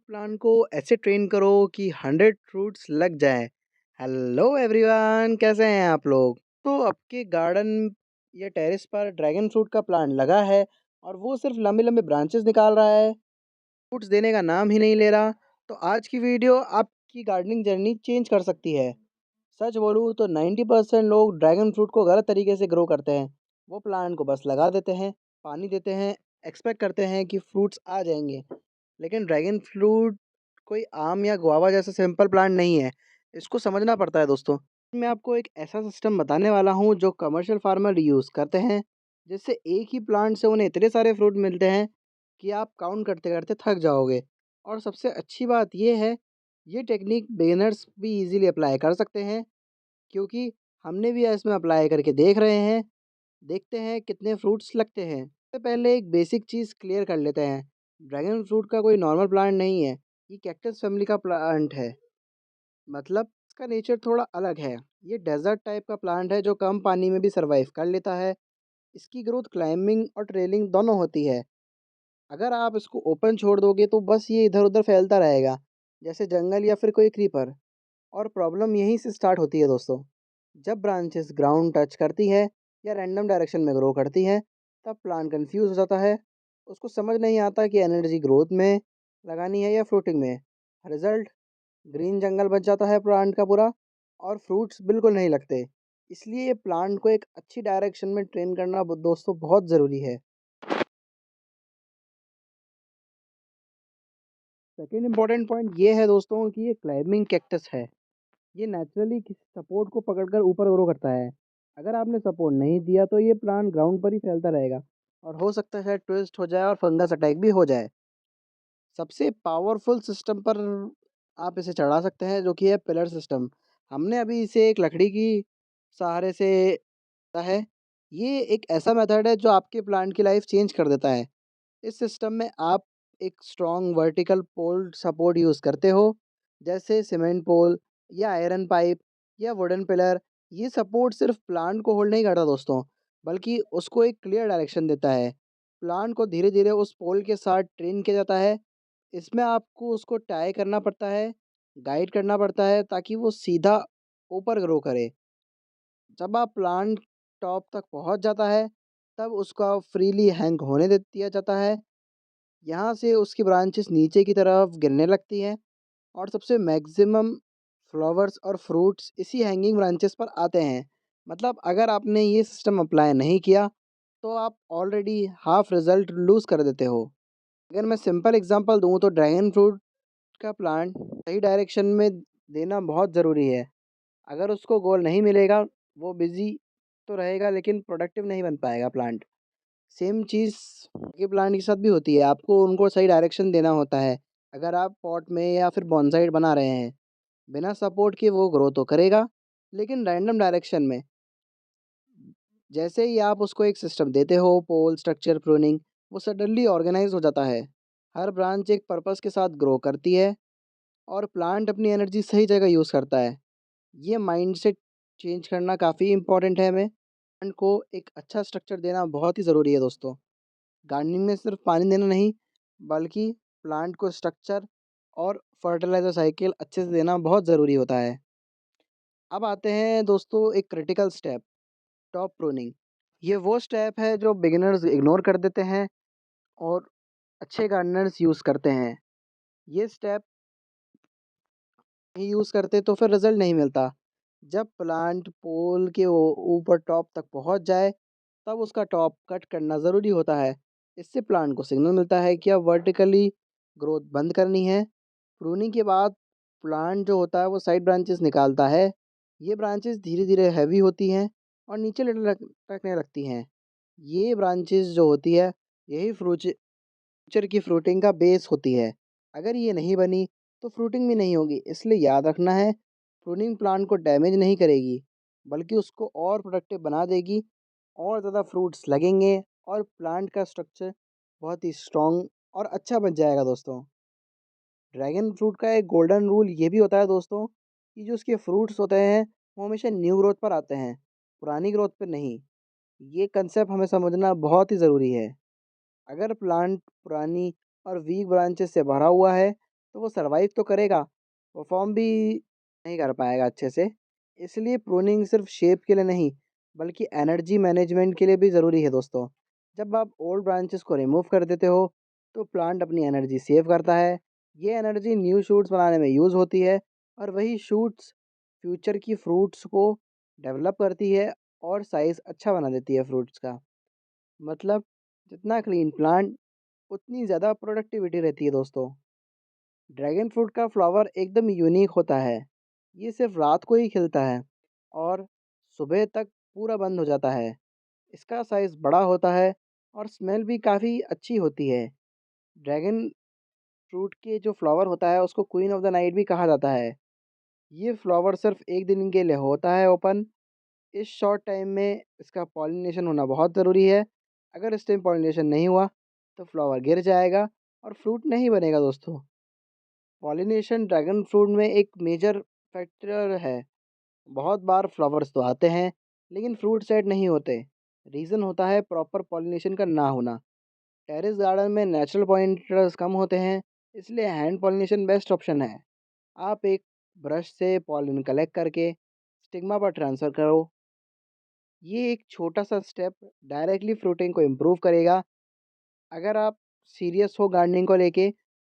Plan को ऐसे train करो कि 100 फ्रूट्स लग जाएं। हेलो एवरीवन, कैसे हैं आप लोग? तो आपके गार्डन या टेरेस पर ड्रैगन फ्रूट का प्लांट लगा है और वो सिर्फ लंबे लंबे ब्रांचेस निकाल रहा है, फ्रूट्स देने का नाम ही नहीं ले रहा। तो आज की वीडियो आपकी गार्डनिंग जर्नी चेंज कर सकती है। सच बोलूँ तो 90% लोग ड्रैगन फ्रूट को गलत तरीके से ग्रो करते हैं। वो प्लांट को बस लगा देते हैं, पानी देते हैं, एक्सपेक्ट करते हैं कि फ्रूट्स आ जाएंगे। लेकिन ड्रैगन फ्रूट कोई आम या गुआवा जैसा सिंपल प्लांट नहीं है। इसको समझना पड़ता है दोस्तों। मैं आपको एक ऐसा सिस्टम बताने वाला हूँ जो कमर्शियल फार्मर यूज़ करते हैं, जिससे एक ही प्लांट से उन्हें इतने सारे फ्रूट मिलते हैं कि आप काउंट करते करते थक जाओगे। और सबसे अच्छी बात ये है, ये टेक्निक बिगिनर्स भी इजीली अप्लाई कर सकते हैं, क्योंकि हमने भी इसमें अप्लाई करके देख रहे हैं। देखते हैं कितने फ्रूट्स लगते हैं। सबसे पहले एक बेसिक चीज़ क्लियर कर लेते हैं। ड्रैगन फ्रूट का कोई नॉर्मल प्लांट नहीं है। ये कैक्टस फैमिली का प्लांट है। मतलब इसका नेचर थोड़ा अलग है। ये डेजर्ट टाइप का प्लांट है जो कम पानी में भी सर्वाइव कर लेता है। इसकी ग्रोथ क्लाइंबिंग और ट्रेलिंग दोनों होती है। अगर आप इसको ओपन छोड़ दोगे तो बस ये इधर उधर फैलता रहेगा, जैसे जंगल या फिर कोई क्रीपर। और प्रॉब्लम यहीं से स्टार्ट होती है दोस्तों। जब ब्रांचेस ग्राउंड टच करती है या रैंडम डायरेक्शन में ग्रो करती है, तब प्लांट कंफ्यूज हो जाता है। उसको समझ नहीं आता कि एनर्जी ग्रोथ में लगानी है या फ्रूटिंग में। रिजल्ट, ग्रीन जंगल बच जाता है प्लांट का पूरा, और फ्रूट्स बिल्कुल नहीं लगते। इसलिए प्लांट को एक अच्छी डायरेक्शन में ट्रेन करना दोस्तों बहुत ज़रूरी है। सेकेंड इंपॉर्टेंट पॉइंट ये है दोस्तों कि ये क्लाइंबिंग कैक्टस है। ये नेचुरली किसी सपोर्ट को पकड़कर ऊपर ग्रो करता है। अगर आपने सपोर्ट नहीं दिया तो ये प्लांट ग्राउंड पर ही फैलता रहेगा, और हो सकता है ट्विस्ट हो जाए और फंगस अटैक भी हो जाए। सबसे पावरफुल सिस्टम पर आप इसे चढ़ा सकते हैं, जो कि है पिलर सिस्टम। हमने अभी इसे एक लकड़ी की सहारे से है। ये एक ऐसा मेथड है जो आपके प्लांट की लाइफ चेंज कर देता है। इस सिस्टम में आप एक strong vertical pole support use करते हो, जैसे सीमेंट पोल या आयरन पाइप या वुडन पिलर। ये सपोर्ट सिर्फ प्लांट को होल्ड नहीं करता दोस्तों, बल्कि उसको एक क्लियर डायरेक्शन देता है। प्लांट को धीरे धीरे उस पोल के साथ ट्रेन किया जाता है। इसमें आपको उसको टाई करना पड़ता है, गाइड करना पड़ता है, ताकि वो सीधा ऊपर ग्रो करे। जब आप प्लांट टॉप तक पहुंच जाता है, तब उसका फ्रीली हैंग होने दे दिया जाता है। यहाँ से उसकी ब्रांचेस नीचे की तरफ गिरने लगती हैं, और सबसे मैक्सिमम फ्लावर्स और फ्रूट्स इसी हैंगिंग ब्रांचेस पर आते हैं। मतलब अगर आपने ये सिस्टम अप्लाई नहीं किया, तो आप ऑलरेडी हाफ रिजल्ट लूज़ कर देते हो। अगर मैं सिंपल एग्जांपल दूँ तो ड्रैगन फ्रूट का प्लांट सही डायरेक्शन में देना बहुत ज़रूरी है। अगर उसको गोल नहीं मिलेगा, वो बिज़ी तो रहेगा लेकिन प्रोडक्टिव नहीं बन पाएगा प्लांट। सेम चीज़ के प्लांट के साथ भी होती है। आपको उनको सही डायरेक्शन देना होता है। अगर आप पॉट में या फिर बॉन्साई बना रहे हैं, बिना सपोर्ट के वो ग्रो तो करेगा, लेकिन रैंडम डायरेक्शन में। जैसे ही आप उसको एक सिस्टम देते हो, पोल स्ट्रक्चर प्रूनिंग, वो सडनली ऑर्गेनाइज हो जाता है। हर ब्रांच एक पर्पस के साथ ग्रो करती है, और प्लांट अपनी एनर्जी सही जगह यूज़ करता है। ये माइंडसेट चेंज करना काफ़ी इंपॉर्टेंट है हमें। प्लांट को एक अच्छा स्ट्रक्चर देना बहुत ही ज़रूरी है दोस्तों। गार्डनिंग में सिर्फ पानी देना नहीं, बल्कि प्लांट को स्ट्रक्चर और फर्टिलाइज़र साइकिल अच्छे से देना बहुत ज़रूरी होता है। अब आते हैं दोस्तों एक क्रिटिकल स्टेप, टॉप प्रूनिंग। ये वो स्टेप है जो बिगिनर्स इग्नोर कर देते हैं और अच्छे गार्डनर्स यूज़ करते हैं। ये स्टेप नहीं यूज़ करते तो फिर रिज़ल्ट नहीं मिलता। जब प्लांट पोल के ऊपर टॉप तक पहुंच जाए, तब उसका टॉप कट करना ज़रूरी होता है। इससे प्लांट को सिग्नल मिलता है कि अब वर्टिकली ग्रोथ बंद करनी है। प्रूनिंग के बाद प्लांट जो होता है वो साइड ब्रांचेस निकालता है। ये ब्रांचेस धीरे धीरे हैवी होती हैं और नीचे लटकने लगती हैं। ये ब्रांचेस जो होती है, यही फ्यूचर की फ्रूटिंग का बेस होती है। अगर ये नहीं बनी तो फ्रूटिंग भी नहीं होगी। इसलिए याद रखना है, प्रूनिंग प्लांट को डैमेज नहीं करेगी, बल्कि उसको और प्रोडक्टिव बना देगी। और ज़्यादा फ्रूट्स लगेंगे, और प्लांट का स्ट्रक्चर बहुत ही स्ट्रॉन्ग और अच्छा बन जाएगा दोस्तों। ड्रैगन फ्रूट का एक गोल्डन रूल ये भी होता है दोस्तों, कि जो उसके फ्रूट्स होते हैं वो हमेशा न्यू ग्रोथ पर आते हैं, पुरानी ग्रोथ पर नहीं। ये कंसेप्ट हमें समझना बहुत ही ज़रूरी है। अगर प्लांट पुरानी और वीक ब्रांचेस से भरा हुआ है, तो वो सर्वाइव तो करेगा, परफॉर्म भी नहीं कर पाएगा अच्छे से। इसलिए प्रूनिंग सिर्फ शेप के लिए नहीं, बल्कि एनर्जी मैनेजमेंट के लिए भी ज़रूरी है दोस्तों। जब आप ओल्ड ब्रांचेस को रिमूव कर देते हो तो प्लांट अपनी एनर्जी सेव करता है। ये एनर्जी न्यू शूट्स बनाने में यूज़ होती है, और वही शूट्स फ्यूचर की फ्रूट्स को डेवलप करती है और साइज़ अच्छा बना देती है फ्रूट्स का। मतलब जितना क्लीन प्लांट, उतनी ज़्यादा प्रोडक्टिविटी रहती है दोस्तों। ड्रैगन फ्रूट का फ्लावर एकदम यूनिक होता है। ये सिर्फ रात को ही खिलता है और सुबह तक पूरा बंद हो जाता है। इसका साइज़ बड़ा होता है और स्मेल भी काफ़ी अच्छी होती है। ड्रैगन फ्रूट के जो फ्लावर होता है उसको क्वीन ऑफ द नाइट भी कहा जाता है। ये फ्लावर सिर्फ एक दिन के लिए होता है ओपन। इस शॉर्ट टाइम में इसका पॉलिनेशन होना बहुत ज़रूरी है। अगर इस टाइम पॉलिनेशन नहीं हुआ तो फ्लावर गिर जाएगा और फ्रूट नहीं बनेगा दोस्तों। पॉलिनेशन ड्रैगन फ्रूट में एक मेजर फैक्टर है। बहुत बार फ्लावर्स तो आते हैं लेकिन फ्रूट सेट नहीं होते। रीज़न होता है प्रॉपर पॉलिनेशन का ना होना। टेरेस गार्डन में नेचुरल पॉलिनेटर्स कम होते हैं, इसलिए हैंड पॉलिनेशन बेस्ट ऑप्शन है। आप एक ब्रश से पॉलिन कलेक्ट करके स्टिग्मा पर ट्रांसफ़र करो। ये एक छोटा सा स्टेप डायरेक्टली फ्रूटिंग को इम्प्रूव करेगा। अगर आप सीरियस हो गार्डनिंग को लेके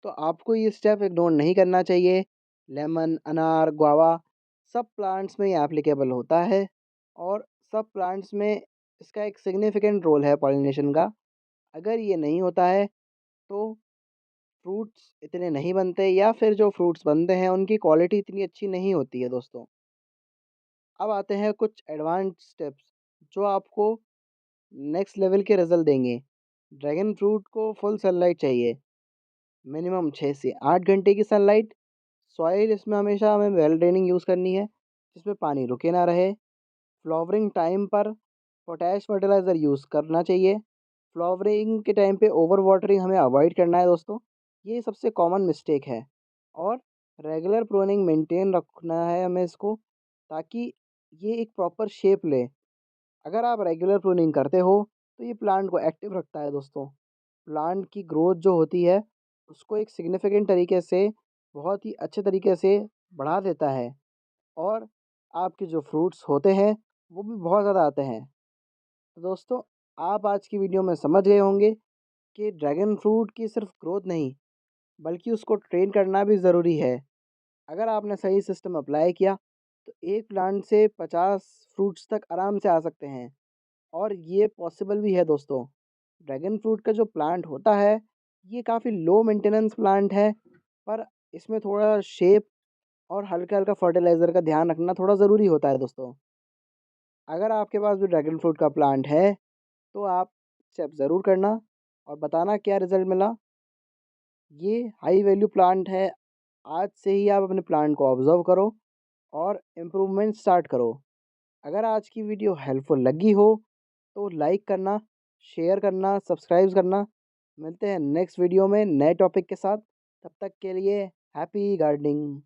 तो आपको ये स्टेप इग्नोर नहीं करना चाहिए। लेमन, अनार, गुआवा सब प्लांट्स में ये एप्लीकेबल होता है, और सब प्लांट्स में इसका एक सिग्निफिकेंट रोल है पॉलिनेशन का। अगर ये नहीं होता है तो फ्रूट्स इतने नहीं बनते, या फिर जो फ्रूट्स बनते हैं उनकी क्वालिटी इतनी अच्छी नहीं होती है दोस्तों। अब आते हैं कुछ एडवांस स्टेप्स जो आपको नेक्स्ट लेवल के रिजल्ट देंगे। ड्रैगन फ्रूट को फुल सनलाइट चाहिए, मिनिमम 6 से 8 घंटे की सनलाइट। सॉइल इसमें हमेशा हमें वेल ड्रेनिंग यूज़ करनी है, जिसमें पानी रुके ना रहे। फ्लावरिंग टाइम पर पोटैश फर्टिलाइज़र यूज़ करना चाहिए। फ्लावरिंग के टाइम पे ओवर वाटरिंग हमें अवॉइड करना है दोस्तों, ये सबसे कॉमन मिस्टेक है। और रेगुलर प्रूनिंग मेंटेन रखना है हमें इसको, ताकि ये एक प्रॉपर शेप ले। अगर आप रेगुलर प्रूनिंग करते हो तो ये प्लांट को एक्टिव रखता है दोस्तों। प्लांट की ग्रोथ जो होती है उसको एक सिग्निफिकेंट तरीके से, बहुत ही अच्छे तरीके से बढ़ा देता है, और आपके जो फ्रूट्स होते हैं वो भी बहुत ज़्यादा आते हैं। तो दोस्तों, आप आज की वीडियो में समझ गए होंगे कि ड्रैगन फ्रूट की सिर्फ ग्रोथ नहीं, बल्कि उसको ट्रेन करना भी ज़रूरी है। अगर आपने सही सिस्टम अप्लाई किया तो एक प्लांट से 50 फ्रूट्स तक आराम से आ सकते हैं, और ये पॉसिबल भी है दोस्तों। ड्रैगन फ्रूट का जो प्लांट होता है ये काफ़ी लो मेंटेनेंस प्लांट है, पर इसमें थोड़ा शेप और हल्का-हल्का फर्टिलाइज़र का ध्यान रखना थोड़ा ज़रूरी होता है दोस्तों। अगर आपके पास भी ड्रैगन फ्रूट का प्लांट है तो आप स्टेप ज़रूर करना और बताना क्या रिज़ल्ट मिला। ये हाई वैल्यू प्लांट है। आज से ही आप अपने प्लांट को ऑब्ज़र्व करो और इम्प्रूवमेंट स्टार्ट करो। अगर आज की वीडियो हेल्पफुल लगी हो तो लाइक करना, शेयर करना, सब्सक्राइब करना। मिलते हैं नेक्स्ट वीडियो में नए टॉपिक के साथ। तब तक के लिए हैप्पी गार्डनिंग।